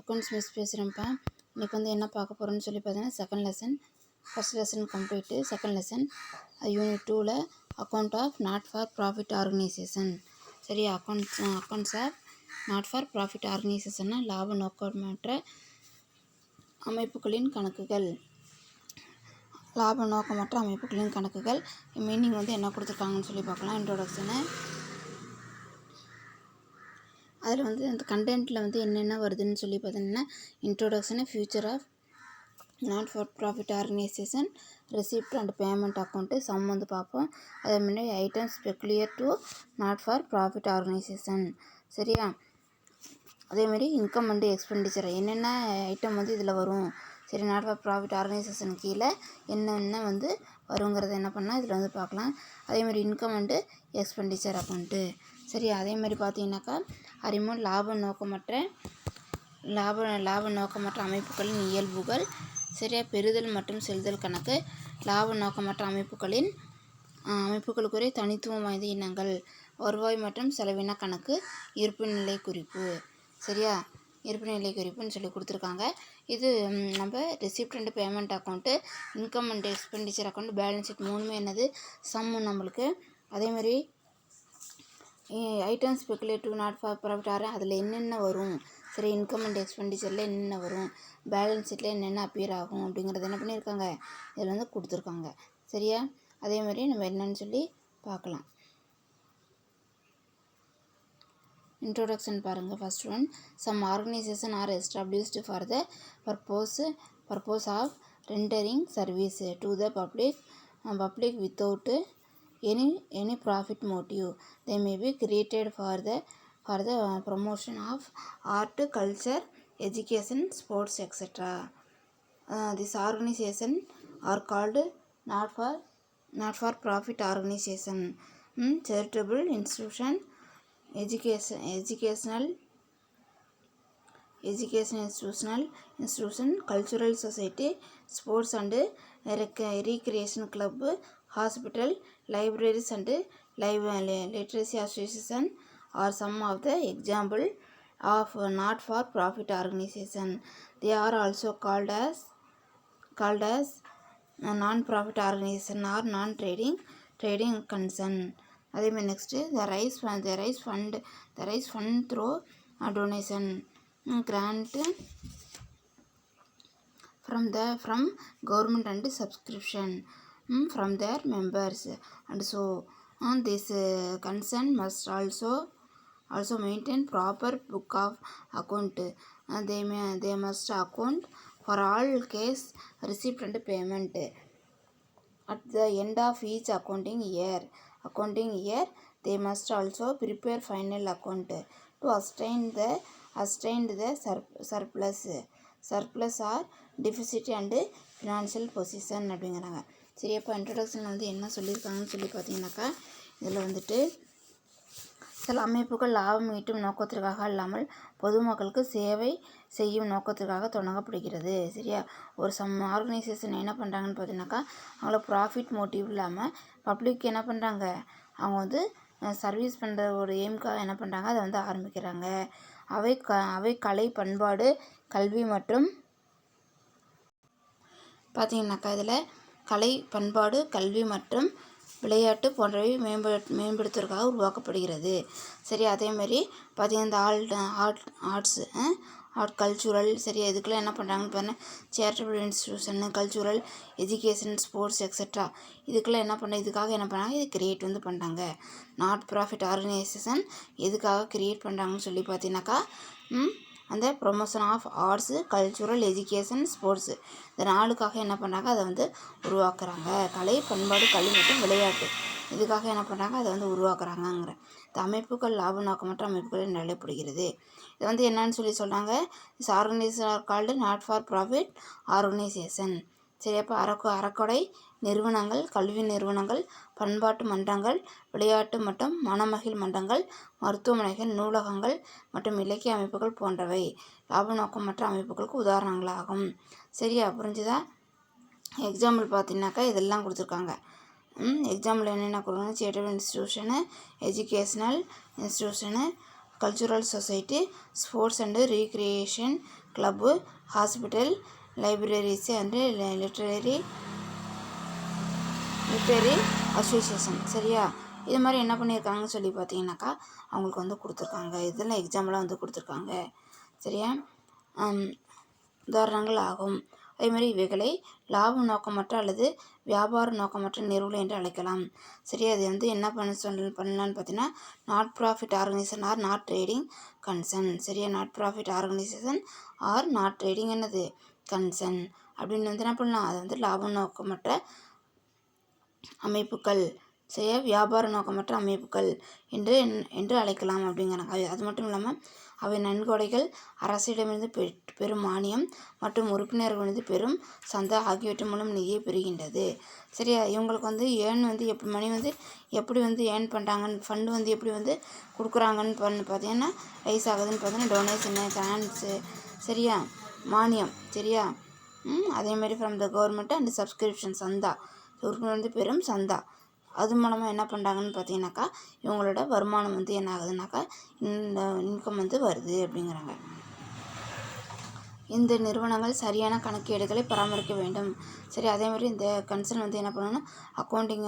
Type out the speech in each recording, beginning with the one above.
Accounts miss பேசுகிறேன்ப்பா. இன்றைக்கி வந்து என்ன பார்க்க போகிறோன்னு சொல்லி பார்த்தீங்கன்னா second lesson. First lesson complete. Second lesson unit 2ல் account of not for profit organisation. சரி, accounts of not for profit ஆர்கனைசேஷன்னா லாப நோக்கமற்ற அமைப்புகளின் கணக்குகள். லாப நோக்கமற்ற அமைப்புகளின் கணக்குகள் மீனிங் வந்து என்ன கொடுத்துருக்காங்கன்னு சொல்லி பார்க்கலாம். இன்ட்ரோடக்ஷனு அதில் வந்து அந்த கண்டென்ட்டில் வந்து என்னென்ன வருதுன்னு சொல்லி பார்த்தீங்கன்னா introduction, future of not for profit organisation, receipt and payment account, some வந்து பார்ப்போம். அதே முன்னாடி items peculiar to not for profit organisation. சரியா, அதேமாதிரி இன்கம் அண்டு எக்ஸ்பெண்டிச்சர் என்னென்ன ஐட்டம் வந்து இதில் வரும். சரி, நாட் ஃபார் ப்ராஃபிட் ஆர்கனைசேஷன் கீழே என்னென்ன வந்து வருங்கிறத என்ன பண்ணால் இதில் வந்து பார்க்கலாம். அதேமாதிரி இன்கம் அண்டு எக்ஸ்பெண்டிச்சர் அக்கௌண்ட்டு. சரி, அதேமாதிரி பார்த்தீங்கன்னாக்கா அறிமுகம் லாப நோக்கமற்ற அமைப்புகளின் இயல்புகள். சரியா, பெறுதல் மற்றும் செலுத்தல் கணக்கு. லாப நோக்கமற்ற அமைப்புகளுக்குரிய தனித்துவம் வாய்ந்த இனங்கள். வருவாய் மற்றும் செலவின கணக்கு. இருப்பு நிலை குறிப்பு. சரியா, இருப்பு நிலை குறிப்புன்னு சொல்லி கொடுத்துருக்காங்க. இது நம்ம receipt and payment account, income and expenditure account, balance sheet மூணுமே என்னது சம்மு நம்மளுக்கு. அதேமாதிரி items speculative not for profit அதில் என்னென்ன வரும். சரி, இன்கம் அண்ட் எக்ஸ்பெண்டிச்சரில் என்னென்ன வரும், பேலன்ஸ் ஷீட்டில் என்னென்ன அப்பியர் ஆகும் அப்படிங்கிறது என்ன பண்ணியிருக்காங்க இதில் வந்து கொடுத்துருக்காங்க. சரியா, அதேமாதிரி நம்ம என்னன்னு சொல்லி பார்க்கலாம். இன்ட்ரோடக்ஷன் பாருங்கள். First one, some organisation are established for the purpose of rendering service to the public without any profit motive. They may be created for the promotion of art, culture, education, sports, etc. This organization are called not for profit organization. Charitable institution, educational institution, cultural society, sports and recreation club, hospital, libraries and literacy association are some of the example of not for profit organization. They are also called as non-profit organization or non-trading concern. அதே மாதிரி next, the rise fund through donation, grant from government and subscription from their members, and so this concern must also maintain proper book of account. They must account for all case receipt and payment at the end of each accounting year. They must also prepare final account to ascertain the surplus or deficit and financial position அப்படிங்கிறாங்க. சரி, அப்போ இன்ட்ரடக்ஷனில் வந்து என்ன சொல்லியிருக்காங்கன்னு சொல்லி பார்த்தீங்கன்னாக்கா இதில் வந்துட்டு சில அமைப்புகள் லாபம் ஈட்டும் நோக்கத்திற்காக இல்லாமல் பொதுமக்களுக்கு சேவை செய்யும் நோக்கத்திற்காக தொடங்கப்படுகிறது. சரியா, ஒரு ஆர்கனைசேஷன் என்ன பண்ணுறாங்கன்னு பார்த்தீங்கன்னாக்கா அவங்கள ப்ராஃபிட் மோட்டிவ் இல்லாமல் பப்ளிக் என்ன பண்ணுறாங்க, அவங்க வந்து சர்வீஸ் பண்ணுற ஒரு எய்முக்காக என்ன பண்ணுறாங்க அதை வந்து ஆரம்பிக்கிறாங்க. அவை கலை, பண்பாடு, கல்வி மற்றும் பார்த்தீங்கன்னாக்கா இதில் கலை, பண்பாடு, கல்வி மற்றும் விளையாட்டு போன்றவை மேம்படுத்துவதற்காக உருவாக்கப்படுகிறது. சரி, அதேமாதிரி பார்த்தீங்கன்னா இந்த ஆர்ட் கல்ச்சுரல், சரி, இதுக்கெல்லாம் என்ன பண்ணுறாங்கன்னு பாருங்கள், charitable institution, cultural, education, sports etcetera, இதுக்கெல்லாம் இதுக்காக என்ன பண்ணாங்க, இது கிரியேட் வந்து பண்ணுறாங்க. நாட் ப்ராஃபிட் ஆர்கனைசேஷன் எதுக்காக கிரியேட் பண்ணுறாங்கன்னு சொல்லி பார்த்தீங்கன்னாக்கா அந்த promotion of arts, cultural, education, sports, இந்த நாளுக்காக என்ன பண்ணுறாங்க அதை வந்து உருவாக்குறாங்க. கலை, பண்பாடு, கல்வி மற்றும் விளையாட்டு, இதுக்காக என்ன பண்ணுறாங்க அதை வந்து உருவாக்குறாங்கங்கிற இந்த அமைப்புகள் லாப நோக்கமற்ற அமைப்புகள் என்று அழைக்கப்படுகிறது. இது வந்து என்னன்னு சொல்லி சொல்கிறாங்க, is organisation are called not for profit organisation. சரி, அப்போ அறக்கொடை நிறுவனங்கள், கல்வி நிறுவனங்கள், பண்பாட்டு மன்றங்கள், விளையாட்டு மற்றும் மனமகிழ் மன்றங்கள், மருத்துவமனைகள், நூலகங்கள் மற்றும் இலக்கிய அமைப்புகள் போன்றவை லாப நோக்கமற்ற அமைப்புகளுக்கு உதாரணங்களாகும். சரியா, புரிஞ்சுதா? எக்ஸாம்பிள் பார்த்தீங்கன்னாக்கா இதெல்லாம் கொடுத்துருக்காங்க. எக்ஸாம்பிள் என்னென்ன கொடுக்குறாங்க, charitable institution, educational institution, cultural society, sports and recreation club, hospital, libraries and literary association. சரியா, இது மாதிரி என்ன பண்ணியிருக்காங்கன்னு சொல்லி பார்த்தீங்கன்னாக்கா அவங்களுக்கு வந்து கொடுத்துருக்காங்க. இதெல்லாம் எக்ஸாம்பிளாக வந்து கொடுத்துருக்காங்க. சரியா, உதாரணங்கள் ஆகும். அதேமாதிரி இவைகளை லாப நோக்கமற்ற அல்லது வியாபார நோக்கமற்ற நிறுவனம் என்று அழைக்கலாம். சரியா, அது வந்து என்ன பண்ணலான்னு பார்த்தீங்கன்னா not profit organisation are not trading concern. சரியா, not profit organisation are not trading என்னது கன்சர்ன் அப்படின்னு வந்து என்ன பண்ணலாம், அது வந்து லாப நோக்கமற்ற அமைப்புகள், சரியா, வியாபார நோக்கமற்ற அமைப்புகள் என்று அழைக்கலாம் அப்படிங்கிறாங்க. அது மட்டும் இல்லாமல் அவை நன்கொடைகள், அரசிடமிருந்து பெரும் மானியம் மற்றும் உறுப்பினர்களிருந்து பெரும் சந்தா ஆகியவற்றின் மூலம் நிதியை பெறுகின்றது. சரியா, இவங்களுக்கு வந்து ஏர்ன் வந்து மணி வந்து எப்படி வந்து ஏர்ன் பண்ணுறாங்கன்னு, ஃபண்டு வந்து எப்படி வந்து கொடுக்குறாங்கன்னு பார்த்தீங்கன்னா ரைஸ் ஆகுதுன்னு பார்த்தீங்கன்னா டொனேஷனு, கிராண்ட்ஸு, சரியா, மானியம், சரியா, அதேமாதிரி from the government and subscription, சந்தா, உறுப்பினர் வந்து பெரும் சந்தா, அது மூலமாக என்ன பண்ணுறாங்கன்னு பார்த்தீங்கன்னாக்கா இவங்களோட வருமானம் வந்து என்ன ஆகுதுனாக்கா இந்த இன்கம் வந்து வருது அப்படிங்கிறாங்க. இந்த நிறுவனங்கள் சரியான கணக்கீடுகளை பராமரிக்க வேண்டும். சரி, அதேமாதிரி இந்த கன்சர்ன் வந்து என்ன பண்ணணும், accounting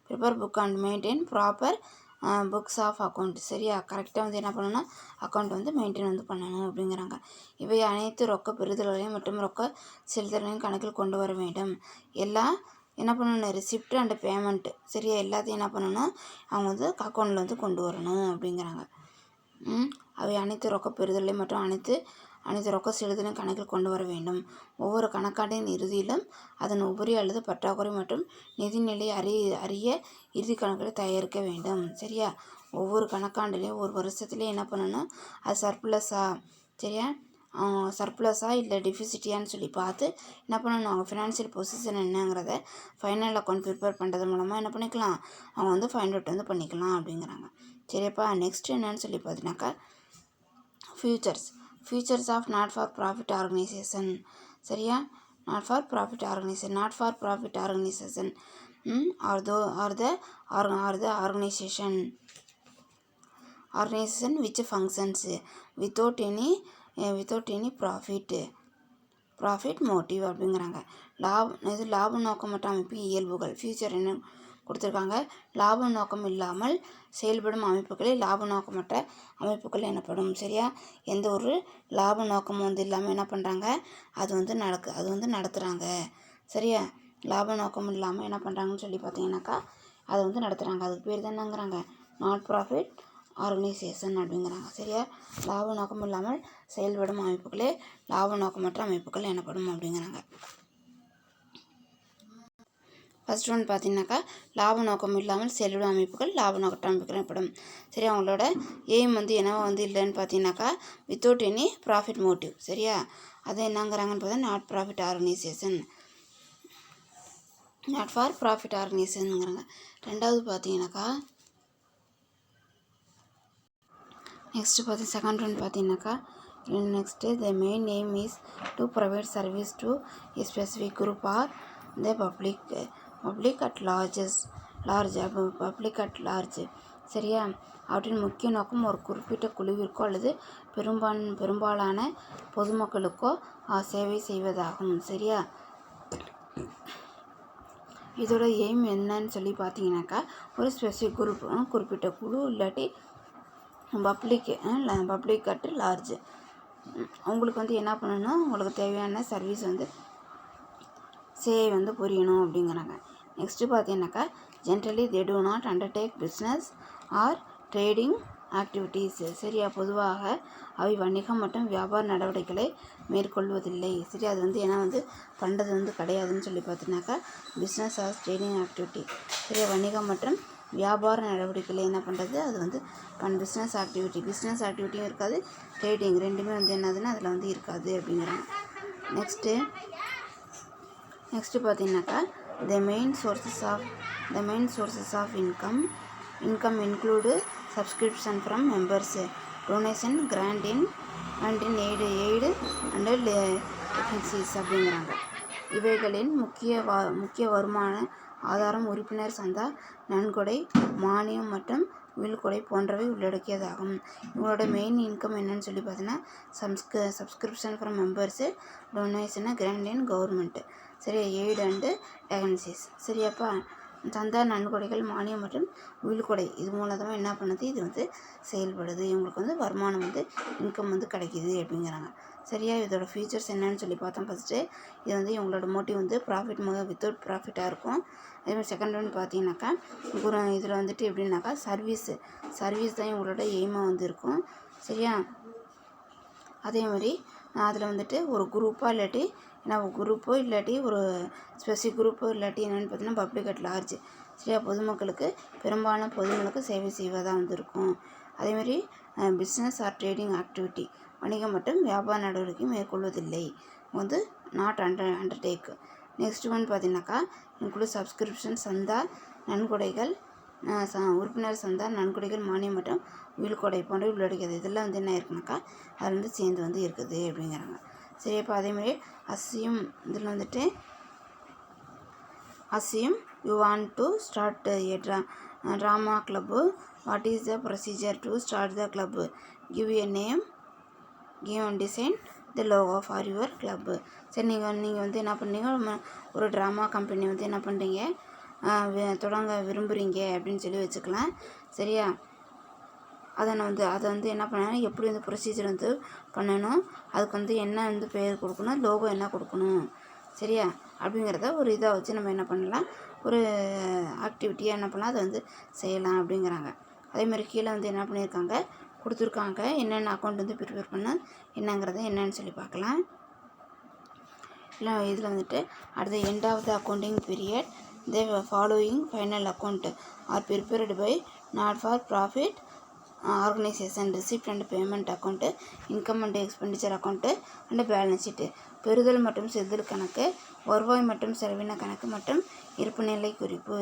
prepare book and maintain proper books of account. சரியா, கரெக்டாக வந்து என்ன பண்ணணும், அக்கௌண்ட் வந்து மெயின்டைன் வந்து பண்ணணும் அப்படிங்கிறாங்க. இவை அனைத்து ரொக்க பெறுதல்களையும் மற்றும் ரொக்க செலுத்தல்களையும் கணக்கில் கொண்டு வர வேண்டும். எல்லாம் என்ன பண்ணணும், ரெசிப்ட் அண்ட் பேமெண்ட்டு, சரியா, எல்லாத்தையும் என்ன பண்ணணும் அவங்க வந்து அக்கௌண்ட்டில் வந்து கொண்டு வரணும் அப்படிங்கிறாங்க. அவை அனைத்து ரொக்க பெறுதலையும் மற்றும் அனைத்து ரொக்க செலுத்தலையும் கணக்கில் கொண்டு வர வேண்டும். ஒவ்வொரு கணக்காண்டின் இறுதியிலும் அதன் உபரி அல்லது பற்றாக்குறை மற்றும் நிதிநிலை அறிய இறுதி கணக்குகளை தயாரிக்க வேண்டும். சரியா, ஒவ்வொரு கணக்காண்டிலையும் ஒரு வருஷத்துலேயும் என்ன பண்ணணும், அது சர்ப்ளஸா, சரியா, சர்ப்ளஸா இல்லை டெஃபிசிட்டியான்னு சொல்லி பார்த்து என்ன பண்ணணும், அவங்க ஃபினான்ஷியல் பொசிஷன் என்னங்கிறத ஃபைனல் அக்கௌண்ட் ப்ரிப்பேர் பண்ணுறது மூலமாக என்ன பண்ணிக்கலாம், அவங்க வந்து ஃபைண்ட் அவுட் வந்து பண்ணிக்கலாம் அப்படிங்கிறாங்க. சரியாப்பா, நெக்ஸ்ட் என்னன்னு சொல்லி பார்த்தீங்கன்னாக்கா features of not for profit organisation. சரியா, not for profit organisation are the organisation which functions without any profit motive அப்படிங்கிறாங்க. லாப நோக்கமற்ற அமைப்பு இயல்புகள். ஃபியூச்சர் என்ன கொடுத்துருக்காங்க, லாப நோக்கம் இல்லாமல் செயல்படும் அமைப்புகளே லாப நோக்கமற்ற அமைப்புகள் எனப்படும். சரியா, எந்த ஒரு லாப நோக்கமும் வந்து இல்லாமல் என்ன பண்ணுறாங்க, அது வந்து நடத்துகிறாங்க. சரியா, லாப நோக்கம் இல்லாமல் என்ன பண்ணுறாங்கன்னு சொல்லி பார்த்தீங்கன்னாக்கா அதை வந்து நடத்துகிறாங்க. அதுக்கு பேர் தான் என்னங்கிறாங்க, நாட் ப்ராஃபிட் ஆர்கனைசேஷன் அப்படிங்கிறாங்க. சரியா, லாப நோக்கம் இல்லாமல் செயல்படும் அமைப்புகளே லாப நோக்கமற்ற அமைப்புகள் எனப்படும் அப்படிங்கிறாங்க. ஃபர்ஸ்ட் ஒன் பார்த்தீங்கன்னாக்கா லாப நோக்கம் இல்லாமல் செயல்படும் அமைப்புகள் லாப நோக்கற்ற அமைப்புகள் எனப்படும். சரி, அவங்களோட எய்ம் வந்து என்னவோ வந்து இல்லைன்னு பார்த்தீங்கன்னாக்கா வித்தவுட் எனி ப்ராஃபிட் மோட்டிவ். சரியா, அதை என்னங்கிறாங்கன்னு பார்த்தா not profit organisation, not for profit ஆர்கனைசேஷனுங்கிறாங்க. ரெண்டாவது பார்த்தீங்கன்னாக்கா செகண்ட் ஒன் பார்த்தீங்கன்னாக்கா next the main aim is to provide service to a specific group or the public at large. சரியா, அவற்றின் முக்கிய நோக்கம் ஒரு குறிப்பிட்ட குழுவிற்கோ அல்லது பெரும்பாலான பொதுமக்களுக்கோ சேவை செய்வதாகும். சரியா, இதோட எய்ம் என்னன்னு சொல்லி பார்த்தீங்கன்னாக்கா ஒரு ஸ்பெசிஃபிக் குரூப், குறிப்பிட்ட குழு இல்லாட்டி பப்ளிக் அட் லார்ஜ், அவங்களுக்கு வந்து என்ன பண்ணணும், உங்களுக்கு தேவையான சர்வீஸ் வந்து சேவை வந்து புரியணும் அப்படிங்கிறாங்க. நெக்ஸ்ட்டு பார்த்தீங்கன்னாக்கா generally they do not undertake business or trading activities. சரியா, பொதுவாக அவை வணிகம் மற்றும் வியாபார நடவடிக்கைகளை மேற்கொள்வதில்லை. சரி, அது வந்து ஏன்னா வந்து பண்ணுறது வந்து கிடையாதுன்னு சொல்லி பார்த்தீங்கன்னாக்கா பிஸ்னஸ் ஆர் ட்ரேடிங் ஆக்டிவிட்டி. சரியா, வணிகம் மற்றும் வியாபார நடவடிக்கைகளை என்ன பண்ணுறது, அது வந்து பிஸ்னஸ் ஆக்டிவிட்டியும் இருக்காது, ட்ரேடிங் ரெண்டுமே வந்து என்னதுன்னா அதில் வந்து இருக்காது அப்படிங்கிறாங்க. நெக்ஸ்ட்டு பார்த்தீங்கன்னாக்கா the main sources of income include subscription from members, donation, grant in aid and expenses அப்படிங்கிறாங்க. இவைகளின் முக்கிய வருமான ஆதாரம் உறுப்பினர் சந்தா, நன்கொடை, மானியம் மற்றும் உயில்கொடை போன்றவை உள்ளடக்கியதாகும். இவங்களோட மெயின் இன்கம் என்னன்னு சொல்லி பார்த்தீங்கன்னா subscription from members, donation, grant and government, சரியா, எய்ட் அண்டு ஏஜென்சிஸ், சரியாப்பா. சந்தா, நன்கொடைகள், மானியம் மற்றும் உயில்கொடை இது மூலமாக என்ன பண்ணுது, இது செயல்படுது. இவங்களுக்கு வருமானம் இன்கம் கிடைக்கிது அப்படிங்கிறாங்க. சரியா. இதோட ஃபீச்சர்ஸ் என்னன்னு சொல்லி பார்த்தோம். ஃபஸ்ட்டு இது இவங்களோட மோட்டிவ் ப்ராஃபிட் வித்தவுட் ப்ராஃபிட்டாக இருக்கும். அதேமாதிரி செகண்ட் ஒன் பார்த்தீங்கன்னாக்கா இதில் எப்படின்னாக்கா சர்வீஸ் தான் இவங்களோட எய்மாக இருக்கும். சரியா. அதே மாதிரி அதில் ஒரு குரூப்பாக இல்லாட்டி குரூப்போ இல்லாட்டி ஒரு ஸ்பெசிஃபிக் குரூப்போ இல்லாட்டி என்னென்னு பார்த்தீங்கன்னா பப்ளிக் அட் லார்ஜ், சரியா, பொதுமக்களுக்கு பெரும்பாலான பொதுமக்களுக்கு சேவை செய்வதாக இருக்கும். அதேமாதிரி பிஸ்னஸ் ஆர் ட்ரேடிங் ஆக்டிவிட்டி வணிகம் மற்றும் வியாபார நடவடிக்கை மேற்கொள்வதில்லை, நாட் அண்டர்டேக். நெக்ஸ்ட் ஒன் பார்த்தீங்கன்னாக்கா இன்க்ளூட் சப்ஸ்கிரிப்ஷன், சந்தா, நன்கொடைகள், உறுப்பினர் சந்தா, நன்கொடைகள், மானியம் மற்றும் உயில்கொடை போன்றவை உள்ளடக்கியது. இதெல்லாம் என்ன இருக்குனாக்கா அதில் சேர்ந்து இருக்குது அப்படிங்கிறாங்க. சரி. இப்போ அதேமாதிரி அசியம் இதில் assume you want to start a drama club, what is the procedure to start the club, give a name, give and design the logo for your club. சரி, நீங்கள் என்ன பண்ணுறீங்க, ஒரு ட்ராமா கம்பெனி என்ன பண்ணுறீங்க, தொடங்க விரும்புகிறீங்க அப்படின்னு சொல்லி வச்சுக்கலாம். சரியா. அதை என்ன பண்ணணும், எப்படி ப்ரொசீஜர் பண்ணணும், அதுக்கு என்ன பேர் கொடுக்கணும், லோகோ என்ன கொடுக்கணும், சரியா, அப்படிங்கிறத ஒரு இதாக வச்சு நம்ம என்ன பண்ணலாம், ஒரு ஆக்டிவிட்டியாக என்ன பண்ணலாம், அதை செய்யலாம் அப்படிங்கிறாங்க. அதேமாதிரி கீழே என்ன பண்ணியிருக்காங்க, கொடுத்துருக்காங்க என்னென்ன அக்கௌண்ட் ப்ரிப்பேர் பண்ண என்னங்கிறத என்னன்னு சொல்லி பார்க்கலாம். இல்லை இதில் at the end of the accounting period the following final account are prepared by not for profit organisation, receipt and payment account, income and expenditure account and balance sheet, பெறுதல் மற்றும் செலுத்தல் கணக்கு, வருவாய் மற்றும் செலவின கணக்கு மற்றும் இருப்புநிலை குறிப்பு.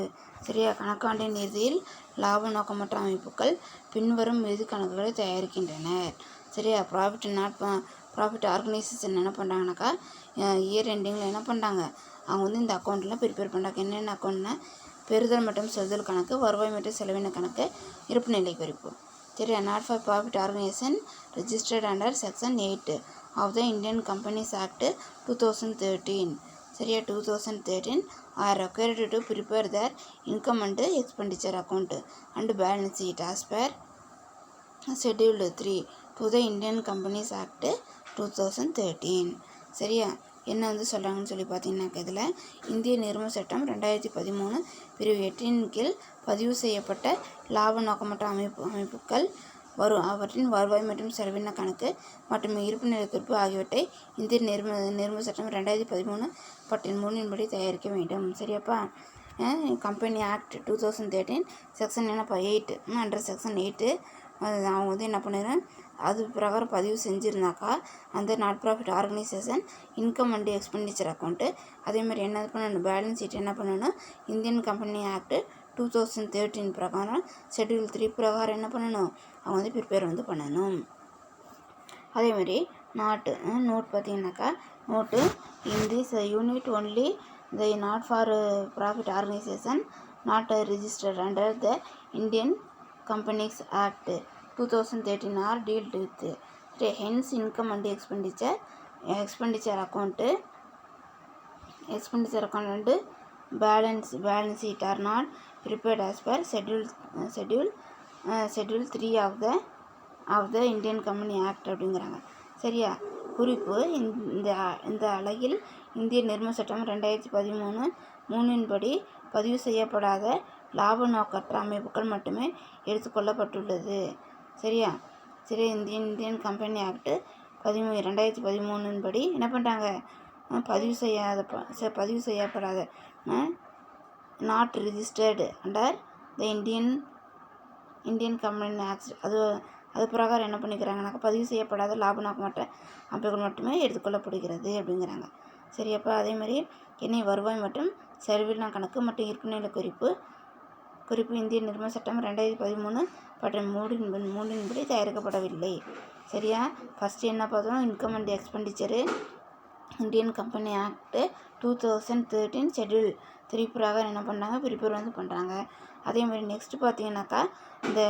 சரியா. கணக்காண்டின் இறுதியில் லாப நோக்கமற்ற அமைப்புகள் பின்வரும் மீது கணக்குகளை தயாரிக்கின்றனர். சரியா. ப்ராஃபிட் ஆர்கனைசேஷன் என்ன பண்ணுறாங்கனாக்கா இயர் எண்டிங்கில் என்ன பண்ணுறாங்க, அவங்க இந்த அக்கௌண்ட்டில் ப்ரிப்பேர் பண்ணுறாங்க. என்னென்ன அக்கௌண்ட்னா பெறுதல் மற்றும் செலுத்தல் கணக்கு, வருவாய் மற்றும் செலவின கணக்கு, இருப்புநிலை குறிப்பு. சரியா. Not for profit organisation registered under section 8 of the Indian companies act 2013. சரியா. 2013 are required to prepare their income and expenditure account and balance sheet as per Schedule 3 to the Indian Companies Act 2013. சரியா. என்ன சொல்கிறாங்கன்னு சொல்லி பார்த்தீங்கன்னாக்க இதில் இந்திய நிறுவன சட்டம் 2013 பிரிவு 8 கீழ் பதிவு செய்யப்பட்ட லாப நோக்கமற்ற அமைப்புகள் அவற்றின் வருவாய் மற்றும் செலவின கணக்கு மற்றும் இருப்புநிலை குறிப்பு ஆகியவற்றை இந்திய நிறுவன சட்டம் 2013 பட்டின் 3 படி தயாரிக்க வேண்டும். சரியாப்பா. Company act 2013 section 8 under section 8 அவங்க என்ன பண்ணிடுறேன், அது பிரகாரம் பதிவு செஞ்சுருந்தாக்கா அந்த not profit organisation income and expenditure account, அதேமாதிரி என்ன பண்ணணும், பேலன்ஸ் ஷீட் என்ன பண்ணணும், இந்தியன் கம்பெனி ஆக்ட் 2013 பிரகாரம் ஷெட்யூல் 3 பிரகாரம் என்ன பண்ணணும், அவங்க ப்ரிப்பேர் பண்ணணும். அதேமாதிரி நோட் பார்த்தீங்கன்னாக்கா note in this unit only the not for profit organisation not registered under the Indian companies act 2013 are dealt with. Hence income and expenditure account and balance sheet are not prepared as per schedule 3 of the Indian Company Act அப்படிங்கிறாங்க. சரியா. குறிப்பு இந்த அலகில் இந்திய நிறுவன சட்டம் 2013 படி பதிவு செய்யப்படாத லாப நோக்கற்ற அமைப்புகள் மட்டுமே எடுத்துக்கொள்ளப்பட்டுள்ளது. சரியா. சரி. இந்தியன் கம்பெனி ஆக்ட் 2013 படி என்ன பண்ணுறாங்க, பதிவு செய்யப்படாத not registered under the Indian company act அது பிரகாரம் என்ன பண்ணிக்கிறாங்கனாக்கா பதிவு செய்யப்படாத லாப நோக்கமற்ற அமைப்புகள் மட்டுமே எடுத்துக்கொள்ளப்படுகிறது அப்படிங்கிறாங்க. சரியாப்பா. அதேமாதிரி வருவாய் மற்றும் செலவின கணக்கு மற்றும் இருப்புநிலை குறிப்பு இந்திய நிறுவன சட்டம் 2013 பட்டம் 3 படி தயாரிக்கப்படவில்லை. சரியா. ஃபஸ்ட்டு என்ன பார்த்தோம், income and expenditure, Indian company act 2013 schedule 3 பிரகாரம் என்ன பண்ணாங்க, ப்ரிப்பேர் வந்து பண்ணுறாங்க. அதே மாதிரி நெக்ஸ்ட்டு பார்த்தீங்கன்னாக்கா இந்த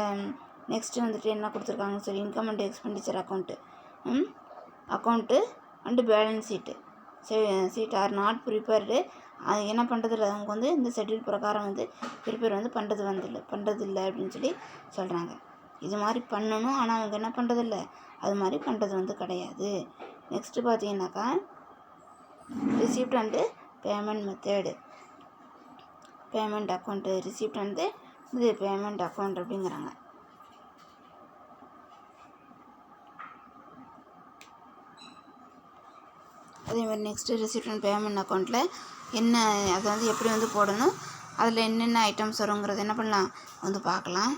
நெக்ஸ்ட்டு வந்துட்டு என்ன கொடுத்துருக்காங்கன்னு சொல்லி income and expenditure account and balance sheet are not prepared. அது என்ன பண்ணுறதில்ல, அவங்க வந்து இந்த ஷெட்யூல் பிரகாரம் வந்து ப்ரிப்பேர் வந்து பண்ணுறதில்லை அப்படின்னு சொல்லி சொல்கிறாங்க. இது மாதிரி பண்ணணும், ஆனால் அவங்க என்ன பண்ணுறதில்ல, அது மாதிரி பண்ணுறது வந்து கிடையாது. நெக்ஸ்ட்டு பார்த்தீங்கன்னாக்கா receipt and payment method, payment account, receipt வந்து இது பேமெண்ட் அக்கௌண்ட் அப்படிங்கிறாங்க. அதே மாதிரி நெக்ஸ்ட்டு ரிசிப்ட் அண்ட் பேமெண்ட் அக்கௌண்ட்டில் என்ன, அதை வந்து எப்படி வந்து போடணும், அதில் என்னென்ன ஐட்டம்ஸ் வருங்கிறது என்ன பண்ணலாம் வந்து பார்க்கலாம்.